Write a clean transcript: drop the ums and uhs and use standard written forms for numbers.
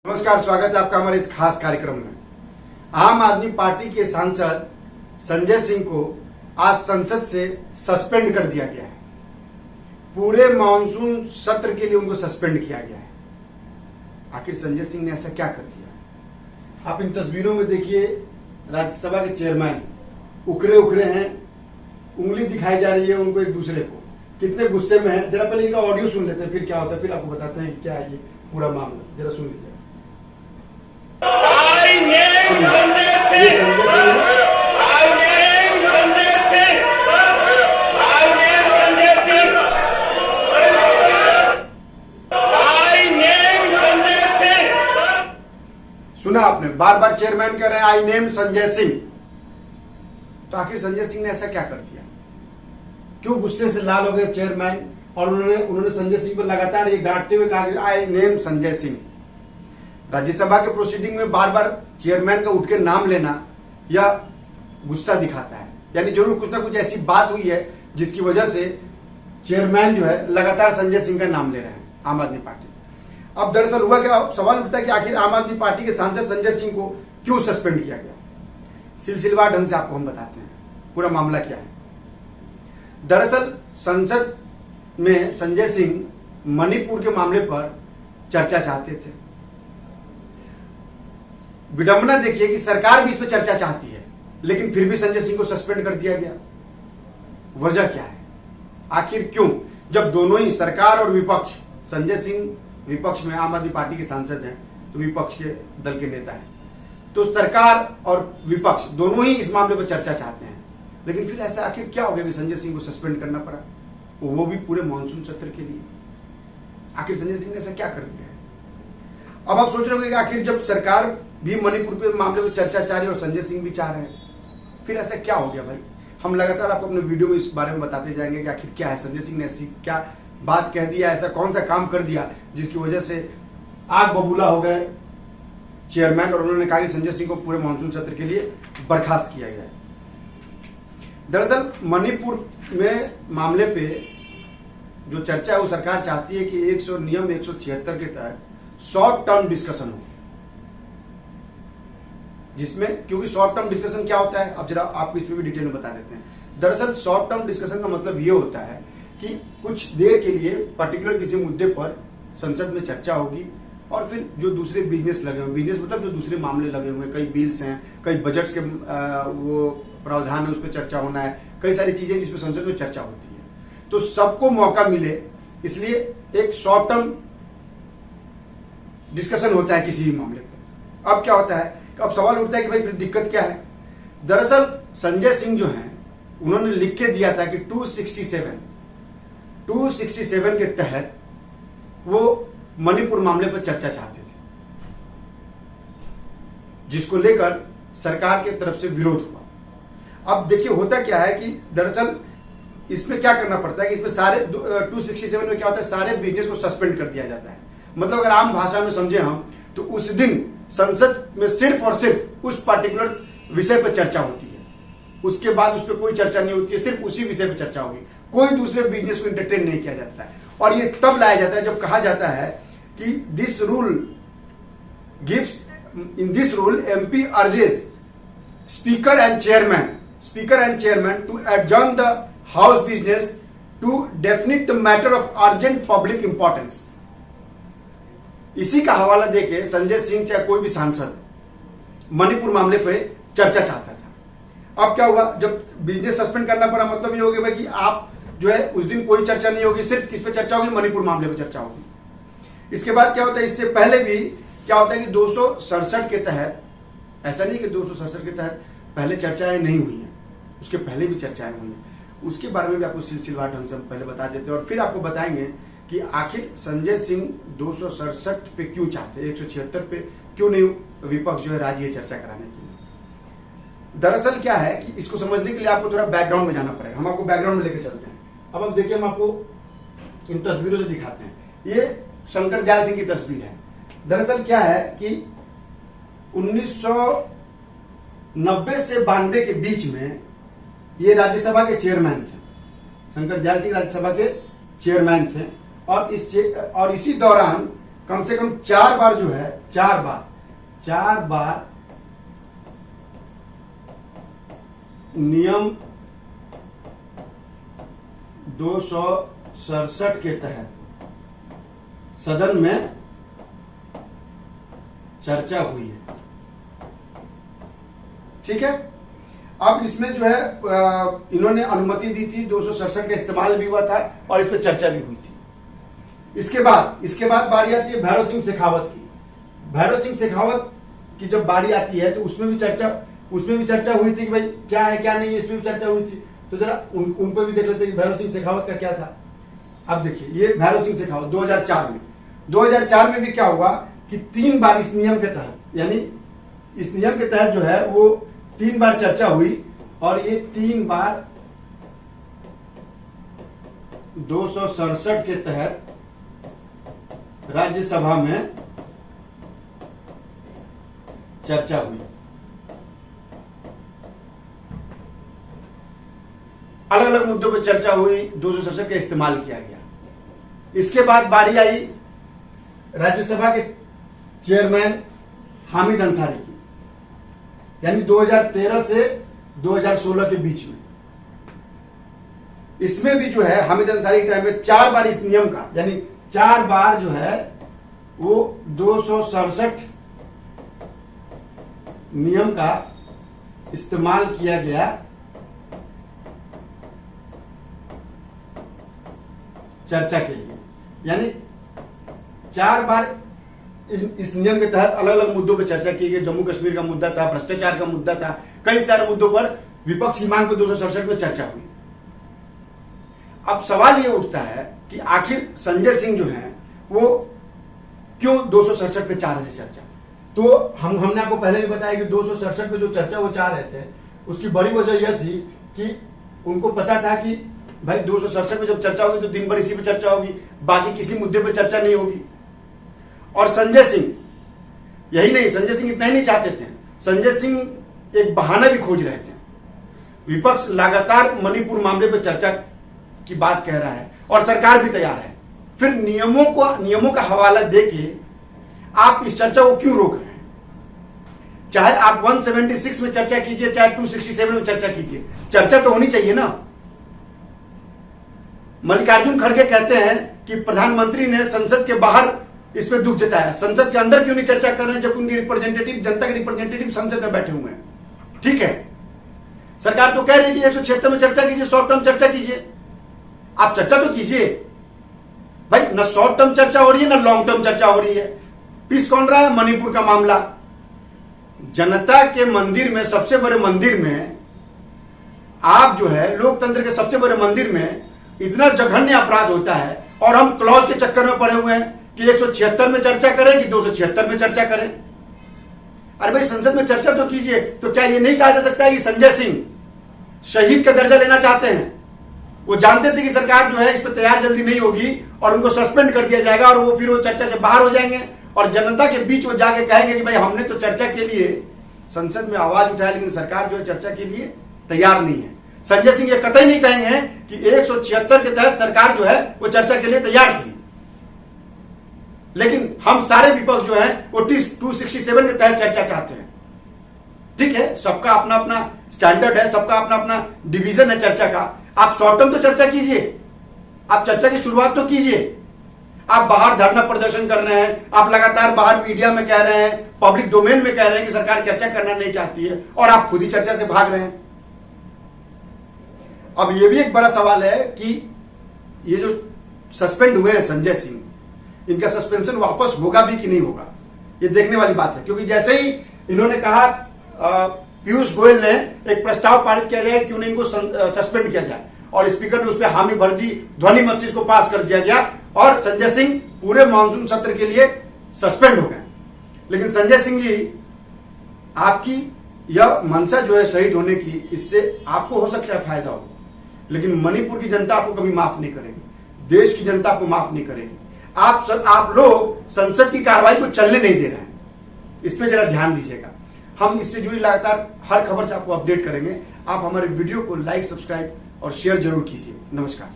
नमस्कार, स्वागत है आपका हमारे इस खास कार्यक्रम में। आम आदमी पार्टी के सांसद संजय सिंह को आज संसद से सस्पेंड कर दिया गया है। पूरे मानसून सत्र के लिए उनको सस्पेंड किया गया है। आखिर संजय सिंह ने ऐसा क्या कर दिया? आप इन तस्वीरों में देखिए, राज्यसभा के चेयरमैन उकरे उकरे हैं, उंगली दिखाई जा रही है उनको एक दूसरे को, कितने गुस्से में है। जरा पहले इनका ऑडियो सुन लेते हैं, फिर क्या होता है, फिर आपको बताते हैं कि क्या है ये पूरा मामला। जरा सुन लीजिए। ये संजय सिंह है। सुना आपने, बार बार चेयरमैन कह रहे हैं आई नेम संजय सिंह। तो आखिर संजय सिंह ने ऐसा क्या कर दिया? क्यों गुस्से से लाल हो गए चेयरमैन? और उन्होंने संजय सिंह को लगातार ये डांटते हुए कहा आई नेम संजय सिंह। राज्यसभा के प्रोसीडिंग में बार बार चेयरमैन का उठ के नाम लेना यह गुस्सा दिखाता है, यानी जरूर कुछ ना कुछ ऐसी बात हुई है जिसकी वजह से चेयरमैन जो है लगातार संजय सिंह का नाम ले रहे हैं आम आदमी पार्टी। अब दरअसल हुआ क्या, सवाल उठता है कि आखिर आम आदमी पार्टी के सांसद संजय सिंह को क्यों सस्पेंड किया गया? सिलसिलेवार ढंग से आपको हम बताते हैं पूरा मामला क्या है। दरअसल संसद में संजय सिंह मणिपुर के मामले पर चर्चा चाहते थे। विडंबना देखिए कि सरकार भी इस पर चर्चा चाहती है, लेकिन फिर भी संजय सिंह को सस्पेंड कर दिया गया। वजह क्या है? आखिर क्यों? जब दोनों ही सरकार और विपक्ष, संजय सिंह विपक्ष में आम आदमी पार्टी के सांसद हैं तो विपक्ष के दल के नेता हैं, तो सरकार और विपक्ष दोनों ही इस मामले पर चर्चा चाहते हैं, लेकिन फिर ऐसा आखिर क्या हो गया कि संजय सिंह को सस्पेंड करना पड़ा, वो भी पूरे मानसून सत्र के लिए? आखिर संजय सिंह ने ऐसा क्या कर दिया है? अब आप सोच रहे होंगे कि आखिर जब सरकार भी मणिपुर के मामले में चर्चा चाह रही है और संजय सिंह भी चाह रहे हैं, फिर ऐसा क्या हो गया भाई? हम लगातार आपको अपने वीडियो में इस बारे में बताते जाएंगे कि आखिर क्या है, संजय सिंह ने ऐसी क्या बात कह दिया, ऐसा कौन सा काम कर दिया जिसकी वजह से आग बबूला हो गए चेयरमैन, और उन्होंने कहा कि संजय सिंह को पूरे मानसून सत्र के लिए बर्खास्त किया गया है। दरअसल मणिपुर में मामले पे जो चर्चा है वो सरकार चाहती है कि नियम 176 के तहत शॉर्ट टर्म डिस्कशन हो, जिसमें, क्योंकि शॉर्ट टर्म डिस्कशन क्या होता है अब जरा आपको इस पर भी डिटेल में बता देते हैं। दरअसल शॉर्ट टर्म डिस्कशन का मतलब ये होता है कि कुछ देर के लिए पर्टिकुलर किसी मुद्दे पर संसद में चर्चा होगी, और फिर जो दूसरे बिजनेस लगे हुए, बिजनेस मतलब जो दूसरे मामले लगे हुए, कई बिल्स हैं, कई बजट्स के वो प्रावधान है, उस पर चर्चा होना है, कई सारी चीजें जिसमें संसद में चर्चा होती है, तो सबको मौका मिले, इसलिए एक शॉर्ट टर्म डिस्कशन होता है किसी भी मामले पर। अब क्या होता है, अब सवाल उठता है कि भाई फिर दिक्कत क्या है? दरअसल संजय सिंह जो हैं उन्होंने लिख के दिया था कि 267 के तहत वो मणिपुर मामले पर चर्चा चाहते थे, जिसको लेकर सरकार की तरफ से विरोध हुआ। अब देखिए होता क्या है कि दरअसल इसमें क्या करना पड़ता है कि इसमें सारे 267 में क्या होता है, सारे बिजनेस को सस्पेंड कर दिया जाता है। मतलब अगर आम भाषा में समझे हम, तो उस दिन संसद में सिर्फ और सिर्फ उस पर्टिकुलर विषय पर चर्चा होती है, उसके बाद उस पर कोई चर्चा नहीं होती है, सिर्फ उसी विषय पर चर्चा होगी, कोई दूसरे बिजनेस को एंटरटेन नहीं किया जाता है। और ये तब लाया जाता है जब कहा जाता है कि this rule gives, in this rule MP urges speaker and chairman to adjourn the house business to definite the matter of urgent public importance. इसी का हवाला देके संजय सिंह चाहे कोई भी सांसद मणिपुर मामले पे चर्चा चाहता था। अब क्या हुआ, जब बिजनेस सस्पेंड करना पड़ा, मतलब ये हो गया कि आप जो है उस दिन कोई चर्चा नहीं होगी, सिर्फ किस पे चर्चा होगी, मणिपुर मामले पे चर्चा होगी। इसके बाद क्या होता है, इससे पहले भी क्या होता है कि 267 के तहत, ऐसा नहीं कि 267 के तहत पहले चर्चाएं नहीं हुई हैं, उसके पहले भी चर्चाएं हुई हैं, उसके बारे में भी आपको सिलसिलेवार ढंग से हम पहले बता देते हैं, और फिर आपको बताएंगे कि आखिर संजय सिंह 267 पे क्यों चाहते हैं, 176 पे क्यों नहीं विपक्ष जो है राजी है चर्चा कराने के लिए। दरअसल क्या है कि इसको समझने के लिए आपको थोड़ा बैकग्राउंड में जाना पड़ेगा। हम आपको बैकग्राउंड में लेकर चलते हैं। अब आप देखिए, हम आपको इन तस्वीरों से दिखाते हैं। ये शंकर दयाल सिंह की तस्वीर है। दरअसल क्या है कि 1990 से 92 के बीच में ये राज्यसभा के चेयरमैन थे। शंकर दयाल सिंह राज्यसभा के चेयरमैन थे, और इसी दौरान कम से कम 4 बार जो है 4 बार नियम 267 के तहत सदन में चर्चा हुई है। ठीक है, अब इसमें जो है इन्होंने अनुमति दी थी, 267 का इस्तेमाल भी हुआ था और इस पर चर्चा भी हुई थी। इसके बाद बारी आती है भैरव सिंह शेखावत की। भैरव सिंह शेखावत की जब बारी आती है तो उसमें भी चर्चा हुई थी कि भाई क्या है क्या नहीं है, इसमें भी चर्चा हुई थी। तो जरा उन पर भी देख लेते हैं कि भैरव सिंह शेखावत का क्या था। अब देखिए, ये भैरव सिंह शेखावत 2004 में भी क्या हुआ कि 3 बार इस नियम के तहत, यानी इस नियम के तहत जो है वो 3 बार चर्चा हुई और ये 3 बार 267 के तहत राज्यसभा में चर्चा हुई। अलग अलग मुद्दों पर चर्चा हुई, 267 का इस्तेमाल किया गया। इसके बाद बारी आई राज्यसभा के चेयरमैन हामिद अंसारी की, यानी 2013 से 2016 के बीच में। इसमें भी जो है हामिद अंसारी टाइम में 4 बार इस नियम का, यानी 4 बार जो है वो 267 नियम का इस्तेमाल किया गया चर्चा के लिए। यानी 4 बार इस नियम के तहत अलग अलग मुद्दों पर चर्चा की गई। जम्मू कश्मीर का मुद्दा था, भ्रष्टाचार का मुद्दा था, कई सारे मुद्दों पर विपक्ष की मांग पर 267 में चर्चा हुई। अब सवाल यह उठता है कि आखिर संजय सिंह जो हैं वो क्यों 267 पे चाह रहे थे चर्चा। तो हमने आपको पहले भी बताया कि 267 पे जो चर्चा वो चाह रहे थे, उसकी बड़ी वजह यह थी कि उनको पता था कि भाई 267 पे जब चर्चा होगी तो दिन भर इसी पे चर्चा होगी, बाकी किसी मुद्दे पे चर्चा नहीं होगी। और संजय सिंह यही नहीं, संजय सिंह इतना ही नहीं चाहते थे, संजय सिंह एक बहाना भी खोज रहे थे। विपक्ष लगातार मणिपुर मामले पर चर्चा की बात कह रहा है और सरकार भी तैयार है, फिर नियमों का हवाला देके आप इस चर्चा को क्यों रोक रहे हैं। चाहे आप 176 में चर्चा कीजिए, चाहे 267 में चर्चा कीजिए, चर्चा तो होनी चाहिए ना। मल्लिकार्जुन खड़गे कहते हैं कि प्रधानमंत्री ने संसद के बाहर इस पर दुख जताया, संसद के अंदर क्यों नहीं चर्चा कर रहे हैं जब उनके रिप्रेजेंटेटिव, जनता के रिप्रेजेंटेटिव संसद में बैठे हुए हैं। ठीक है, सरकार तो कह रही है कि 176 में चर्चा कीजिए, शॉर्ट टर्म चर्चा कीजिए। आप चर्चा तो कीजिए भाई, ना शॉर्ट टर्म चर्चा हो रही है ना लॉन्ग टर्म चर्चा हो रही है। पीस कौन रहा है? मणिपुर का मामला। जनता के मंदिर में, सबसे बड़े मंदिर में आप जो है लोकतंत्र के सबसे बड़े मंदिर में इतना जघन्य अपराध होता है और हम क्लॉज के चक्कर में पड़े हुए हैं कि 176 में चर्चा करें कि 276 में चर्चा करें। अरे भाई, संसद में चर्चा तो कीजिए। तो क्या ये नहीं कहा जा सकता है कि संजय सिंह शहीद का दर्जा लेना चाहते हैं? वो जानते थे कि सरकार जो है इस पर तैयार जल्दी नहीं होगी और उनको सस्पेंड कर दिया जाएगा और वो फिर वो चर्चा से बाहर हो जाएंगे और जनता के बीच वो जाके कहेंगे कि भाई हमने तो चर्चा के लिए संसद में आवाज उठाया लेकिन सरकार जो है चर्चा के लिए तैयार नहीं है। संजय सिंह ये कतई नहीं कहेंगे कि 176 के तहत सरकार जो है वो चर्चा के लिए तैयार थी, लेकिन हम सारे विपक्ष जो है वो 267 के तहत चर्चा चाहते हैं। ठीक है, सबका अपना अपना स्टैंडर्ड है, सबका अपना अपना डिवीजन है चर्चा का। आप शॉर्ट टर्म तो चर्चा कीजिए, आप चर्चा की शुरुआत तो कीजिए। आप बाहर धरना प्रदर्शन कर रहे हैं, आप लगातार बाहर मीडिया में कह रहे हैं, पब्लिक डोमेन में कह रहे हैं कि सरकार चर्चा करना नहीं चाहती है और आप खुद ही चर्चा से भाग रहे हैं। अब यह भी एक बड़ा सवाल है कि ये जो सस्पेंड हुए हैं संजय सिंह, इनका सस्पेंशन वापस होगा भी कि नहीं होगा, ये देखने वाली बात है। क्योंकि जैसे ही इन्होंने कहा, पीयूष गोयल ने एक प्रस्ताव पारित किया जाए, क्यों नहीं इनको सस्पेंड किया जाए, और स्पीकर ने उस पर हामी भर दी, ध्वनि मत से इसको पास कर दिया गया और संजय सिंह पूरे मानसून सत्र के लिए सस्पेंड हो गए। लेकिन संजय सिंह जी, आपकी यह मंशा जो है शहीद होने की, इससे आपको हो सकता है फायदा हो, लेकिन मणिपुर की जनता आपको कभी माफ नहीं करेगी, देश की जनता आपको माफ नहीं करेगी। आप लोग संसद की कार्रवाई को चलने नहीं दे रहे हैं, इस पे जरा ध्यान दीजिएगा। हम इससे जुड़ी लगातार हर खबर से आपको अपडेट करेंगे। आप हमारे वीडियो को लाइक, सब्सक्राइब और शेयर जरूर कीजिए। नमस्कार।